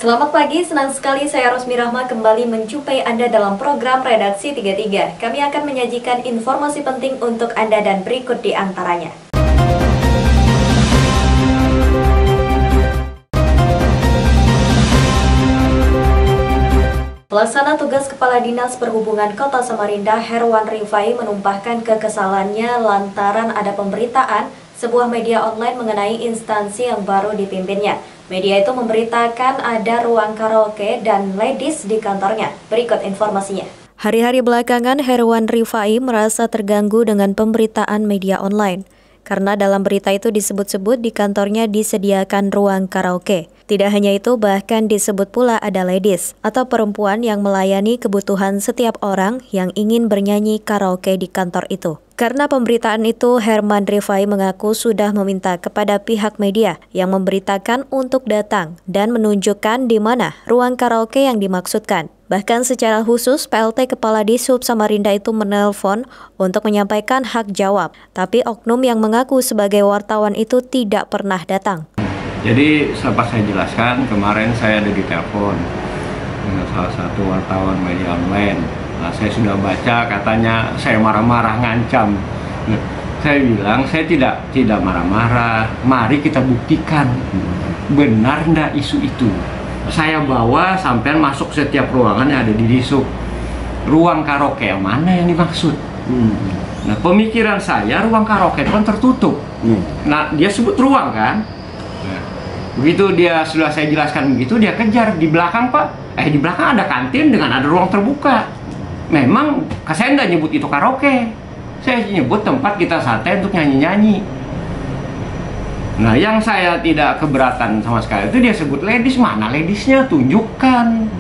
Selamat pagi, senang sekali saya Rosmi Rahma kembali menjumpai Anda dalam program Redaksi 33. Kami akan menyajikan informasi penting untuk Anda dan berikut di antaranya. Pelaksana tugas Kepala Dinas Perhubungan Kota Samarinda Herwan Rifai menumpahkan kekesalannya lantaran ada pemberitaan sebuah media online mengenai instansi yang baru dipimpinnya. Media itu memberitakan ada ruang karaoke dan ladies di kantornya. Berikut informasinya. Hari-hari belakangan Herwan Rifai merasa terganggu dengan pemberitaan media online. Karena dalam berita itu disebut-sebut di kantornya disediakan ruang karaoke. Tidak hanya itu, bahkan disebut pula ada ladies atau perempuan yang melayani kebutuhan setiap orang yang ingin bernyanyi karaoke di kantor itu. Karena pemberitaan itu, Herwan Rifai mengaku sudah meminta kepada pihak media yang memberitakan untuk datang dan menunjukkan di mana ruang karaoke yang dimaksudkan. Bahkan secara khusus, PLT Kepala Dishub Samarinda itu menelpon untuk menyampaikan hak jawab. Tapi oknum yang mengaku sebagai wartawan itu tidak pernah datang. Jadi selepas saya jelaskan, kemarin saya ada ditelepon dengan salah satu wartawan media online. Nah, saya sudah baca, katanya saya marah-marah, ngancam. Nah, saya bilang saya tidak marah-marah. Mari kita buktikan benar enggak isu itu. Saya bawa sampai masuk setiap ruangan yang ada di Dishub. Ruang karaoke yang mana yang dimaksud? Nah, pemikiran saya ruang karaoke itu kan tertutup. Nah, dia sebut ruang kan? Nah, begitu dia sudah saya jelaskan begitu, dia kejar di belakang Pak. Di belakang ada kantin dengan ada ruang terbuka. Memang saya nggak nyebut itu karaoke. Saya nyebut tempat kita santai untuk nyanyi-nyanyi. Nah, yang saya tidak keberatan sama sekali itu dia sebut ladies. Mana ladiesnya? Tunjukkan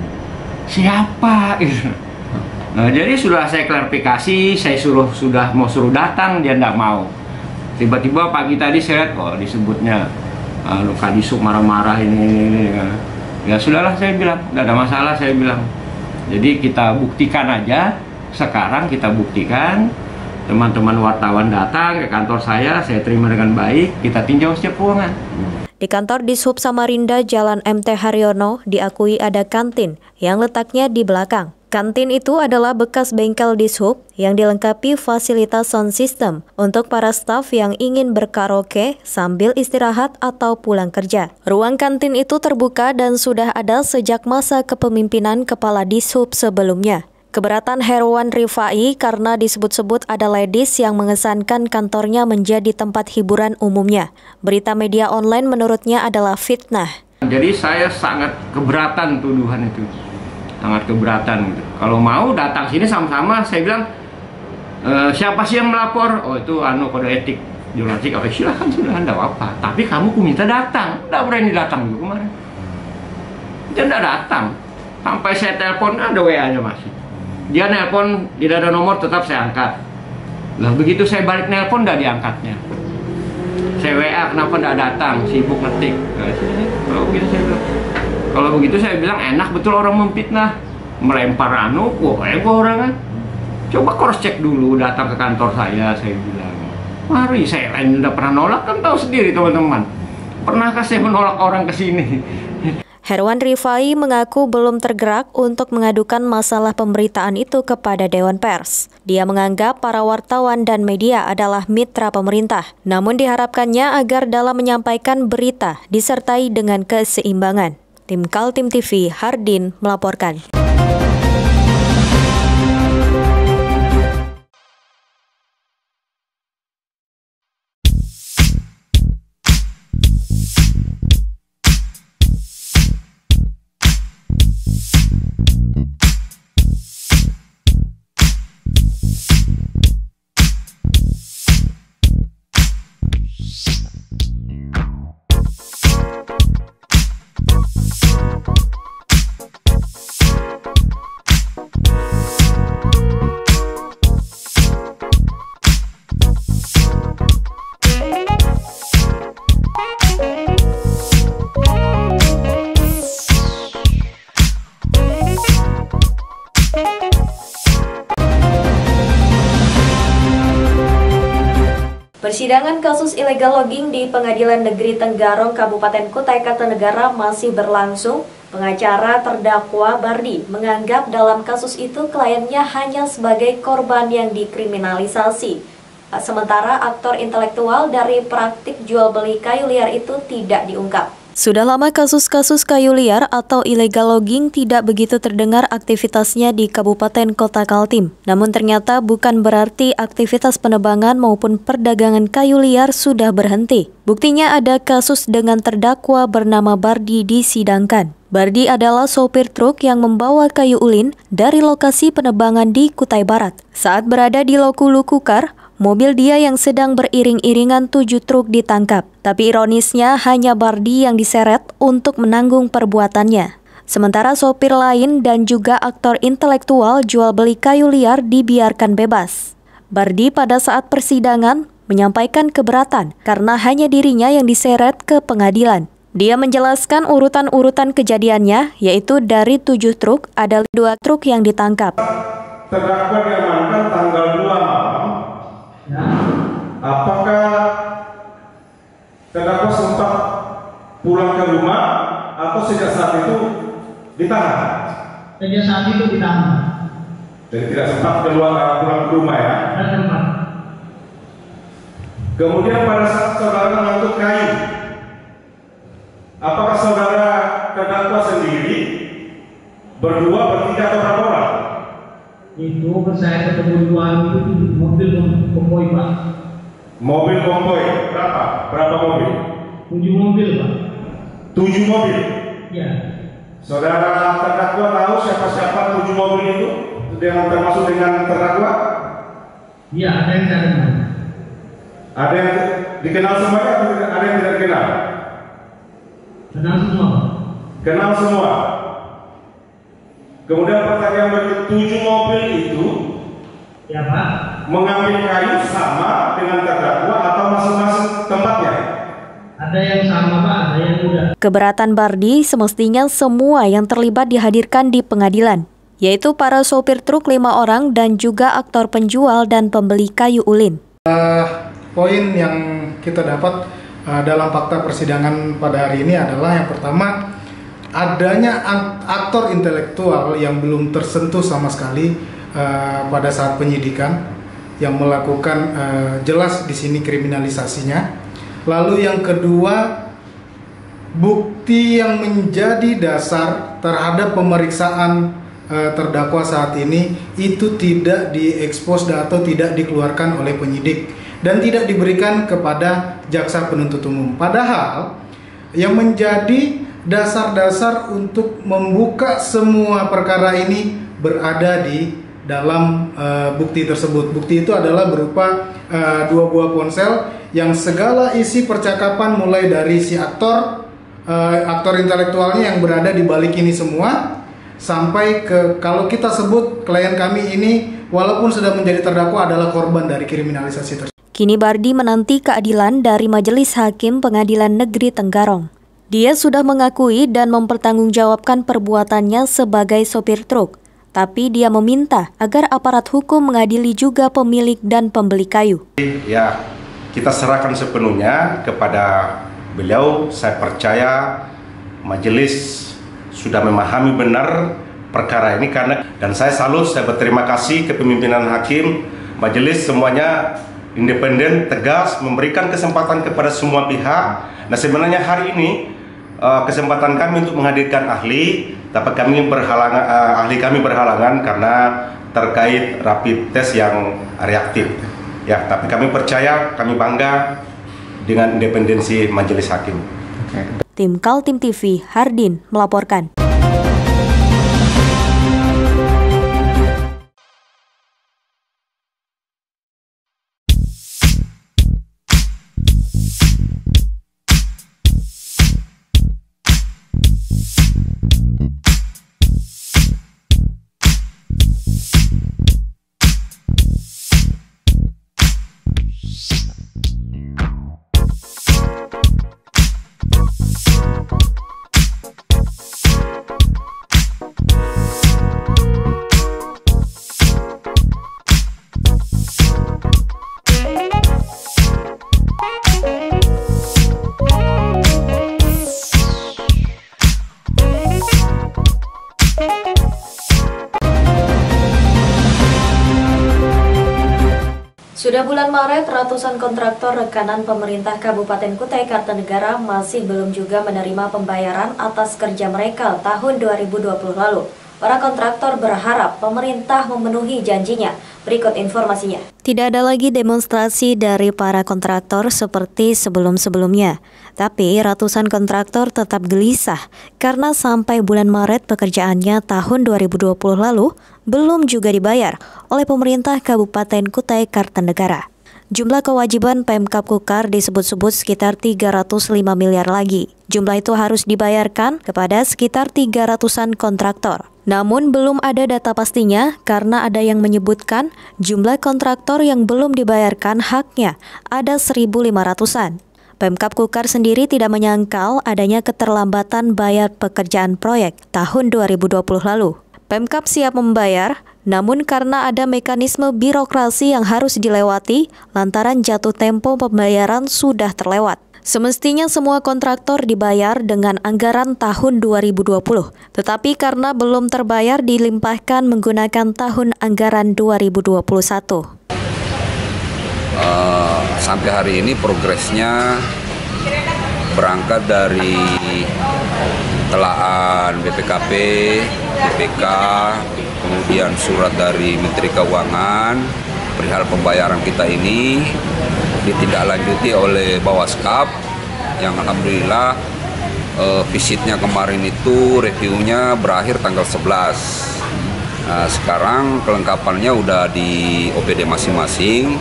siapa. Nah, jadi sudah saya klarifikasi, saya sudah mau suruh datang, dia nggak mau. Tiba-tiba pagi tadi saya lihat, disebutnya Luka Dishub marah-marah ini. Ya sudahlah, saya bilang, nggak ada masalah, saya bilang. Jadi kita buktikan aja, sekarang kita buktikan. Teman-teman wartawan datang ke kantor saya terima dengan baik, kita tinjau setiap ruangan. Di kantor Dishub Samarinda Jalan MT Haryono diakui ada kantin yang letaknya di belakang. Kantin itu adalah bekas bengkel Dishub yang dilengkapi fasilitas sound system untuk para staf yang ingin berkaraoke sambil istirahat atau pulang kerja. Ruang kantin itu terbuka dan sudah ada sejak masa kepemimpinan Kepala Dishub sebelumnya. Keberatan Herwan Rifai karena disebut-sebut ada ladies yang mengesankan kantornya menjadi tempat hiburan umumnya. Berita media online menurutnya adalah fitnah. Jadi saya sangat keberatan tuduhan itu. Sangat keberatan gitu. Kalau mau datang sini sama-sama, saya bilang siapa sih yang melapor? Oh, itu kode etik jurnalistik. Oke, silahkan, sudah anda apa. Tapi kamu minta datang, tidak berani datang juga kemarin. Dia tidak datang. Sampai saya telepon ada WA-nya masih. Dia nelpon, tidak ada nomor, tetap saya angkat. Lah begitu saya balik nelpon, tidak diangkatnya. Saya WA, kenapa tidak datang? Sibuk ngetik. Kalau begitu saya bilang enak betul orang memfitnah, melempar ego orang kan. Coba cross check dulu, datang ke kantor saya bilang. Mari, saya tidak pernah nolak, kan tahu sendiri teman-teman. Pernahkah saya menolak orang ke sini? Herwan Rifai mengaku belum tergerak untuk mengadukan masalah pemberitaan itu kepada Dewan Pers. Dia menganggap para wartawan dan media adalah mitra pemerintah. Namun diharapkannya agar dalam menyampaikan berita disertai dengan keseimbangan. Tim Kaltim TV, Hardin melaporkan. Persidangan kasus illegal logging di Pengadilan Negeri Tenggarong Kabupaten Kutai Kartanegara masih berlangsung. Pengacara terdakwa Bardi menganggap dalam kasus itu kliennya hanya sebagai korban yang dikriminalisasi. Sementara aktor intelektual dari praktik jual beli kayu liar itu tidak diungkap. Sudah lama kasus-kasus kayu liar atau illegal logging tidak begitu terdengar aktivitasnya di Kabupaten Kota Kaltim. Namun ternyata bukan berarti aktivitas penebangan maupun perdagangan kayu liar sudah berhenti. Buktinya ada kasus dengan terdakwa bernama Bardi disidangkan. Bardi adalah sopir truk yang membawa kayu ulin dari lokasi penebangan di Kutai Barat. Saat berada di Lokulu-Kukar, mobil dia yang sedang beriring-iringan 7 truk ditangkap. Tapi ironisnya hanya Bardi yang diseret untuk menanggung perbuatannya. Sementara sopir lain dan juga aktor intelektual jual beli kayu liar dibiarkan bebas. Bardi pada saat persidangan menyampaikan keberatan karena hanya dirinya yang diseret ke pengadilan. Dia menjelaskan urutan-urutan kejadiannya, yaitu dari 7 truk, ada 2 truk yang ditangkap. Terdakwa diamankan tanggal 2 malam. Apakah terdakwa sempat pulang ke rumah atau sejak saat itu ditahan? Sejak saat itu ditahan. Jadi tidak sempat pulang ke rumah ya? Tidak sempat. Kemudian pada saat saudara mengangkut kayu, apakah saudara terdakwa sendiri, berdua, bertiga atau berapa orang? Itu saya ketemu 2 itu di mobil konvoi Pak. Mobil konvoi berapa? Berapa mobil? 7 mobil Pak. 7 mobil? Ya. Saudara terdakwa tahu siapa-siapa 7 mobil itu yang termasuk dengan terdakwa? Iya, ada yang saya kenal. Ada yang dikenal semuanya atau ada yang tidak dikenal? Kenal semua Pak. Kenal semua. Kemudian pertanyaan berikut, 7 mobil itu Ya Pak. mengambil kayu sama dengan terdakwa atau masing-masing tempatnya? Ada yang sama Pak, ada yang tidak. Keberatan Bardi semestinya semua yang terlibat dihadirkan di pengadilan, yaitu para sopir truk 5 orang dan juga aktor penjual dan pembeli kayu ulin. Poin yang kita dapat dalam fakta persidangan pada hari ini adalah yang pertama, adanya aktor intelektual yang belum tersentuh sama sekali pada saat penyidikan yang melakukan jelas di sini kriminalisasinya. Lalu yang kedua, bukti yang menjadi dasar terhadap pemeriksaan terdakwa saat ini itu tidak diekspos atau tidak dikeluarkan oleh penyidik dan tidak diberikan kepada jaksa penuntut umum. Padahal yang menjadi dasar-dasar untuk membuka semua perkara ini berada di dalam bukti tersebut. Bukti itu adalah berupa 2 buah ponsel yang segala isi percakapan mulai dari si aktor intelektualnya yang berada di balik ini semua sampai ke, kalau kita sebut klien kami ini walaupun sudah menjadi terdakwa adalah korban dari kriminalisasi tersebut. Kini Bardi menanti keadilan dari Majelis Hakim Pengadilan Negeri Tenggarong. Dia sudah mengakui dan mempertanggungjawabkan perbuatannya sebagai sopir truk, tapi dia meminta agar aparat hukum mengadili juga pemilik dan pembeli kayu. Ya, kita serahkan sepenuhnya kepada beliau. Saya percaya majelis sudah memahami benar perkara ini dan saya salut, saya berterima kasih kepemimpinan hakim, majelis semuanya independen, tegas, memberikan kesempatan kepada semua pihak. Nah, sebenarnya hari ini kesempatan kami untuk menghadirkan ahli, tapi ahli kami berhalangan karena terkait rapid test yang reaktif. Ya, tapi kami percaya, kami bangga dengan independensi majelis hakim. Tim Kaltim TV, Hardin melaporkan. Sudah bulan Maret, ratusan kontraktor rekanan pemerintah Kabupaten Kutai Kartanegara masih belum juga menerima pembayaran atas kerja mereka tahun 2020 lalu. Para kontraktor berharap pemerintah memenuhi janjinya. Berikut informasinya. Tidak ada lagi demonstrasi dari para kontraktor seperti sebelum-sebelumnya. Tapi ratusan kontraktor tetap gelisah karena sampai bulan Maret pekerjaannya tahun 2020 lalu belum juga dibayar oleh pemerintah Kabupaten Kutai Kartanegara. Jumlah kewajiban Pemkab Kukar disebut-sebut sekitar 305 miliar lagi. Jumlah itu harus dibayarkan kepada sekitar 300-an kontraktor. Namun belum ada data pastinya karena ada yang menyebutkan jumlah kontraktor yang belum dibayarkan haknya ada 1.500-an. Pemkab Kukar sendiri tidak menyangkal adanya keterlambatan bayar pekerjaan proyek tahun 2020 lalu. Pemkab siap membayar, namun karena ada mekanisme birokrasi yang harus dilewati, lantaran jatuh tempo pembayaran sudah terlewat. Semestinya semua kontraktor dibayar dengan anggaran tahun 2020, tetapi karena belum terbayar dilimpahkan menggunakan tahun anggaran 2021. Sampai hari ini progresnya berangkat dari telaan BPKP, BPK, kemudian surat dari Menteri Keuangan perihal pembayaran kita ini ditindaklanjuti oleh Bawaskap yang alhamdulillah visitnya kemarin itu reviewnya berakhir tanggal 11. Nah, sekarang kelengkapannya udah di OPD masing-masing.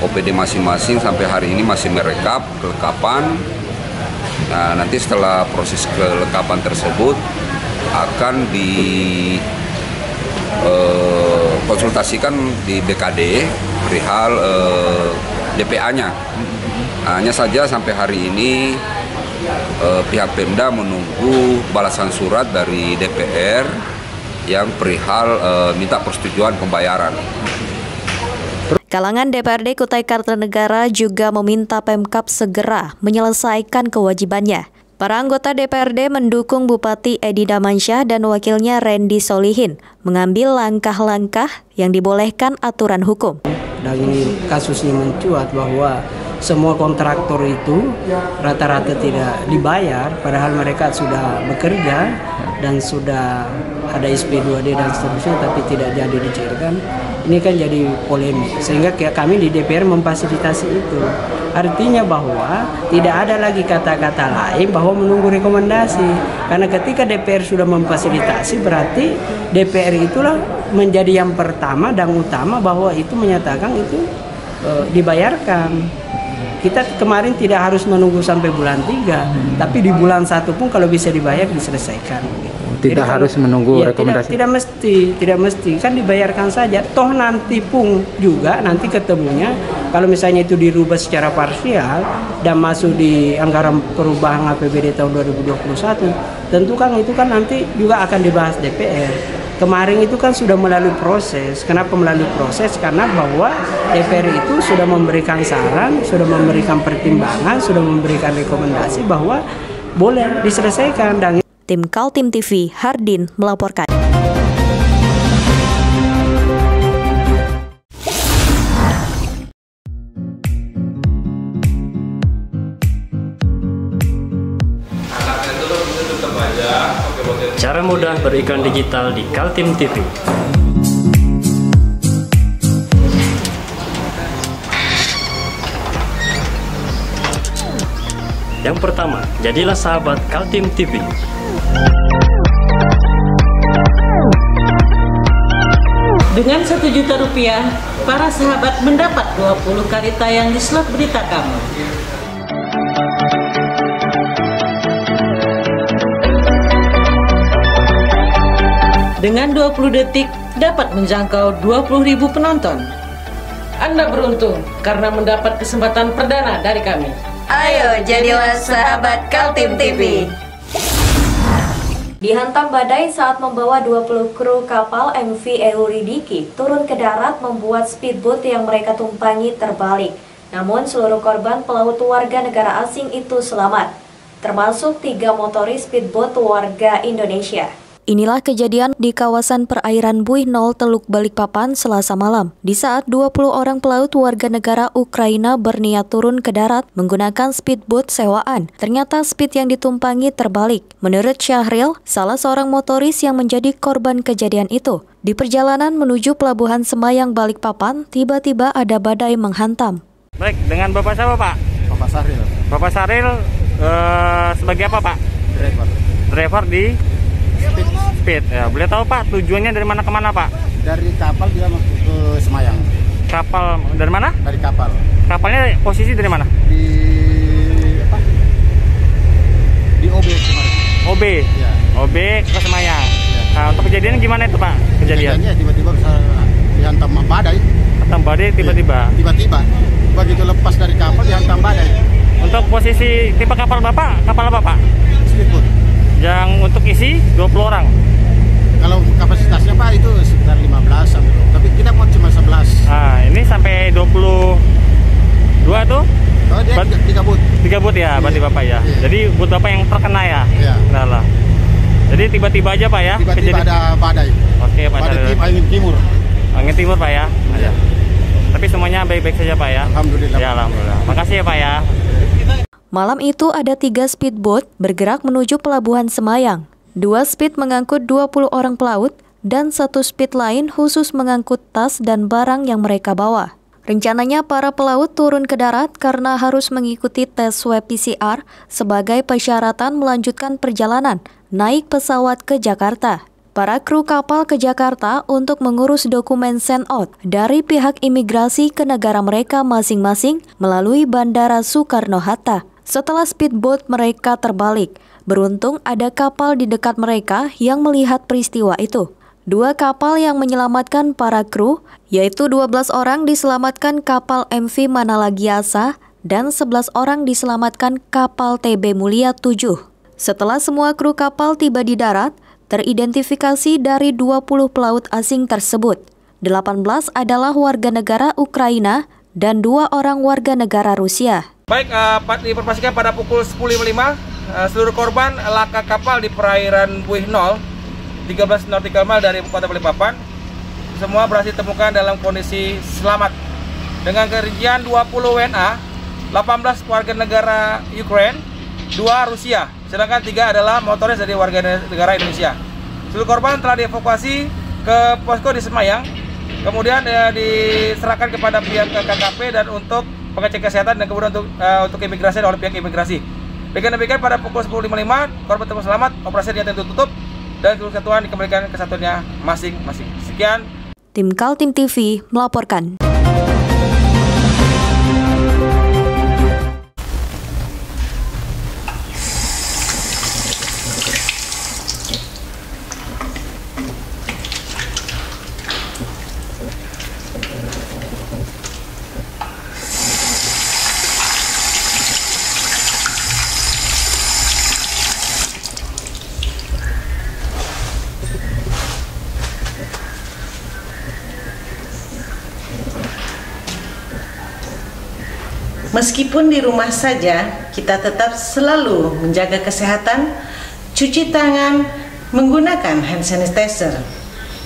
OPD masing-masing sampai hari ini masih merekap kelengkapan. Nah, nanti setelah proses kelengkapan tersebut akan dikonsultasikan di BKD perihal DPA-nya. Hanya saja sampai hari ini pihak Pemda menunggu balasan surat dari DPR yang perihal minta persetujuan pembayaran. Kalangan DPRD Kutai Kartanegara juga meminta Pemkab segera menyelesaikan kewajibannya. Para anggota DPRD mendukung Bupati Edi Damansyah dan wakilnya Randy Solihin mengambil langkah-langkah yang dibolehkan aturan hukum. Dan ini kasusnya mencuat bahwa semua kontraktor itu rata-rata tidak dibayar, padahal mereka sudah bekerja dan sudah ada SP2D dan seterusnya, tapi tidak jadi dicairkan. Ini kan jadi polemik, sehingga kami di DPR memfasilitasi itu. Artinya bahwa tidak ada lagi kata-kata lain bahwa menunggu rekomendasi. Karena ketika DPR sudah memfasilitasi, berarti DPR itulah menjadi yang pertama dan utama bahwa itu menyatakan itu dibayarkan. Kita kemarin tidak harus menunggu sampai bulan 3, tapi di bulan 1 pun kalau bisa dibayar diselesaikan. Tidak harus menunggu rekomendasi. Tidak mesti kan dibayarkan saja. Toh nanti pun juga nanti ketemunya kalau misalnya itu dirubah secara parsial dan masuk di anggaran perubahan APBD tahun 2021, tentu kan itu kan nanti juga akan dibahas DPR. Kemarin itu kan sudah melalui proses. Kenapa melalui proses? Karena bahwa DPR itu sudah memberikan saran, sudah memberikan pertimbangan, sudah memberikan rekomendasi bahwa boleh diselesaikan. Dan Tim Kaltim TV, Hardin melaporkan. Cara mudah beriklan digital di Kaltim TV. Yang pertama, jadilah sahabat Kaltim TV. Dengan Rp1.000.000, para sahabat mendapat 20 kali tayang di slot berita kamu. Dengan 20 detik dapat menjangkau 20.000 penonton. Anda beruntung karena mendapat kesempatan perdana dari kami. Ayo jadilah sahabat Kaltim TV. Dihantam badai saat membawa 20 kru kapal MV Euridiki turun ke darat membuat speedboat yang mereka tumpangi terbalik. Namun seluruh korban pelaut warga negara asing itu selamat, termasuk 3 motoris speedboat warga Indonesia. Inilah kejadian di kawasan perairan Buih Nol, Teluk Balikpapan, Selasa malam. Di saat 20 orang pelaut warga negara Ukraina berniat turun ke darat menggunakan speedboat sewaan, ternyata speed yang ditumpangi terbalik. Menurut Syahril, salah seorang motoris yang menjadi korban kejadian itu, di perjalanan menuju Pelabuhan Semayang Balikpapan, tiba-tiba ada badai menghantam. Baik, dengan Bapak siapa, Pak? Bapak Syahril. Bapak Syahril sebagai apa, Pak? Driver di Speed. Ya, boleh tahu Pak tujuannya dari mana ke mana, Pak? Dari kapal dia masuk ke Semayang. Kapal dari mana? Dari kapal. Kapalnya posisi dari mana? Di apa? Di OB kemarin. OB. Ya. OB ke Semayang. Ya. Nah, untuk kejadian gimana itu, Pak? Kejadiannya tiba-tiba bisa dihantam badai. Hantam badai tiba-tiba. Ya, tiba-tiba. Begitu lepas dari kapal dihantam badai. Untuk posisi tipe kapal Bapak, kapal apa, Pak? Speedboat. Yang untuk isi 20 orang. Kalau kapasitasnya Pak itu sekitar 15 sampai, tapi kita mau cuma 11. Nah, ini sampai 22 tuh? Oh, dia 3 boot. 3 boot ya, berarti Bapak ya. Iya. Jadi boot Bapak yang terkena ya? Iya. Nah lah. Jadi tiba-tiba aja Pak ya? Tiba-tiba ada badai. Oke, Pak. Badai angin timur. Angin timur Pak ya? Iya. Tapi semuanya baik-baik saja Pak ya? Alhamdulillah. Ya, alhamdulillah. Makasih ya Pak ya. Malam itu ada 3 speedboat bergerak menuju Pelabuhan Semayang. 2 speed mengangkut 20 orang pelaut dan 1 speed lain khusus mengangkut tas dan barang yang mereka bawa. Rencananya para pelaut turun ke darat karena harus mengikuti tes swab PCR sebagai persyaratan melanjutkan perjalanan naik pesawat ke Jakarta. Para kru kapal ke Jakarta untuk mengurus dokumen send out dari pihak imigrasi ke negara mereka masing-masing melalui Bandara Soekarno-Hatta. Setelah speedboat mereka terbalik, beruntung ada kapal di dekat mereka yang melihat peristiwa itu. 2 kapal yang menyelamatkan para kru, yaitu 12 orang diselamatkan kapal MV Manalagiasa dan 11 orang diselamatkan kapal TB Mulia 7. Setelah semua kru kapal tiba di darat, teridentifikasi dari 20 pelaut asing tersebut. 18 adalah warga negara Ukraina dan 2 orang warga negara Rusia. Baik, diinformasikan pada pukul 10.55 seluruh korban laka kapal di perairan Buih Nol 13 nautical mile dari kota Balikpapan semua berhasil ditemukan dalam kondisi selamat dengan kerincian 20 WNA, 18 warga negara Ukraina, 2 Rusia, sedangkan 3 adalah motoris dari warga negara Indonesia. Seluruh korban telah dievakuasi ke posko di Semayang, kemudian diserahkan kepada pihak KKP dan untuk pengecekan kesehatan dan kemudian untuk imigrasi oleh pihak imigrasi. Dengan demikian pada pukul 10.55 korban tersebut selamat, operasi ternyata tutup dan seluruh kesatuan dikembalikan ke kesatuannya masing-masing. Sekian. Tim Kaltim TV melaporkan. Meskipun di rumah saja, kita tetap selalu menjaga kesehatan, cuci tangan, menggunakan hand sanitizer.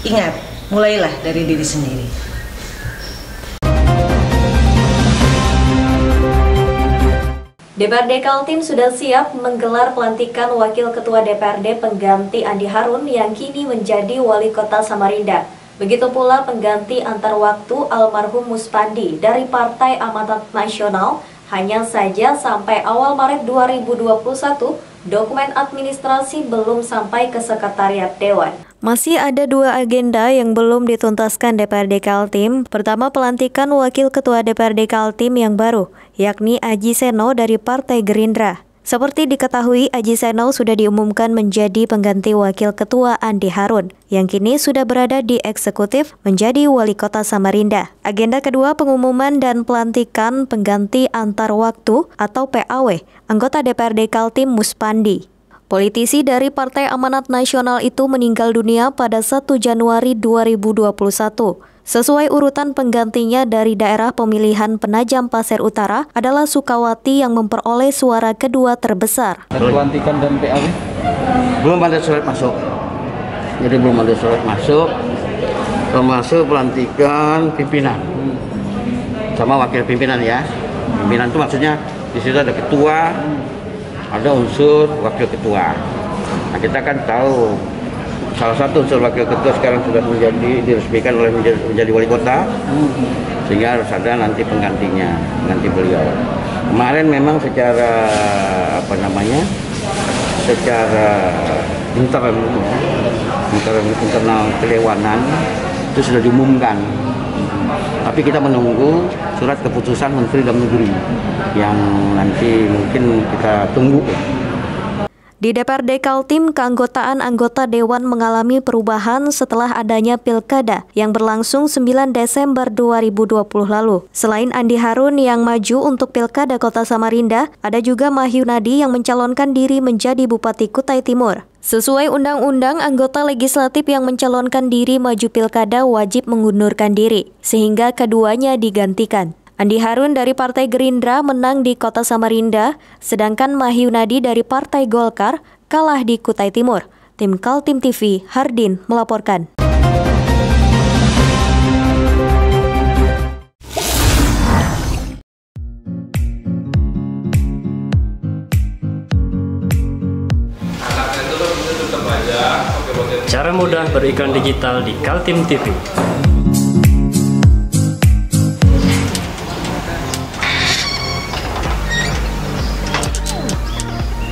Ingat, mulailah dari diri sendiri. DPRD Kaltim sudah siap menggelar pelantikan Wakil Ketua DPRD pengganti Andi Harun yang kini menjadi Wali Kota Samarinda. Begitu pula pengganti antar waktu almarhum Muspandi dari Partai Amanat Nasional. Hanya saja sampai awal Maret 2021, dokumen administrasi belum sampai ke Sekretariat Dewan. Masih ada 2 agenda yang belum dituntaskan DPRD Kaltim. Pertama, pelantikan Wakil Ketua DPRD Kaltim yang baru, yakni Aji Seno dari Partai Gerindra. Seperti diketahui, Aji Seno sudah diumumkan menjadi pengganti Wakil Ketua Andi Harun, yang kini sudah berada di eksekutif menjadi Wali Kota Samarinda. Agenda kedua, pengumuman dan pelantikan pengganti antar waktu atau PAW, anggota DPRD Kaltim Muspandi. Politisi dari Partai Amanat Nasional itu meninggal dunia pada 1 Januari 2021. Sesuai urutan penggantinya dari daerah pemilihan Penajam Pasir Utara adalah Sukawati yang memperoleh suara kedua terbesar. Pelantikan dan PAW? Belum ada surat masuk. jadi belum ada surat masuk, termasuk pelantikan pimpinan sama wakil pimpinan ya. Pimpinan itu maksudnya di situ ada ketua, ada unsur wakil ketua. Nah, kita kan tahu salah satu unsur wakil ketua sekarang sudah diresmikan oleh menjadi wali kota, sehingga harus ada nanti penggantinya, pengganti beliau. Kemarin memang secara secara internal kedewanan itu sudah diumumkan. Tapi kita menunggu surat keputusan Menteri Dalam Negeri yang nanti mungkin kita tunggu. Di DPRD Kaltim, keanggotaan anggota Dewan mengalami perubahan setelah adanya pilkada yang berlangsung 9 Desember 2020 lalu. Selain Andi Harun yang maju untuk pilkada Kota Samarinda, ada juga Mahyunadi yang mencalonkan diri menjadi Bupati Kutai Timur. Sesuai undang-undang, anggota legislatif yang mencalonkan diri maju pilkada wajib mengundurkan diri, sehingga keduanya digantikan. Andi Harun dari Partai Gerindra menang di Kota Samarinda, sedangkan Mahyunadi dari Partai Golkar kalah di Kutai Timur. Tim Kaltim TV, Hardin melaporkan. Cara mudah beriklan digital di Kaltim TV.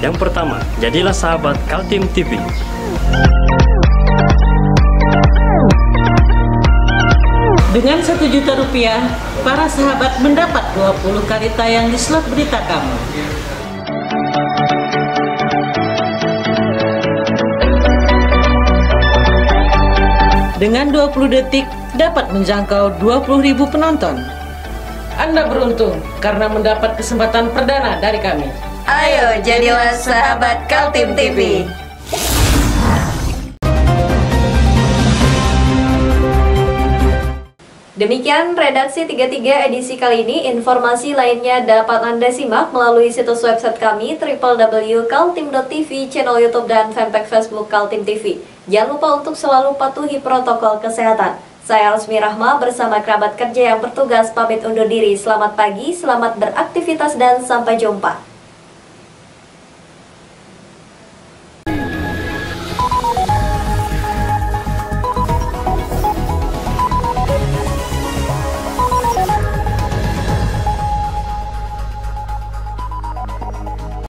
Yang pertama, jadilah sahabat Kaltim TV. Dengan Rp1 juta, para sahabat mendapat 20 kali tayang di slot berita kamu. Dengan 20 detik dapat menjangkau 20.000 penonton. Anda beruntung karena mendapat kesempatan perdana dari kami. Ayo jadilah sahabat Kaltim TV. Demikian redaksi 33 edisi kali ini. Informasi lainnya dapat Anda simak melalui situs website kami www.kaltim.tv, channel YouTube dan fanpage Facebook Kaltim TV. Jangan lupa untuk selalu patuhi protokol kesehatan. Saya Rusmi Rahma bersama kerabat kerja yang bertugas pamit undur diri. Selamat pagi, selamat beraktivitas dan sampai jumpa.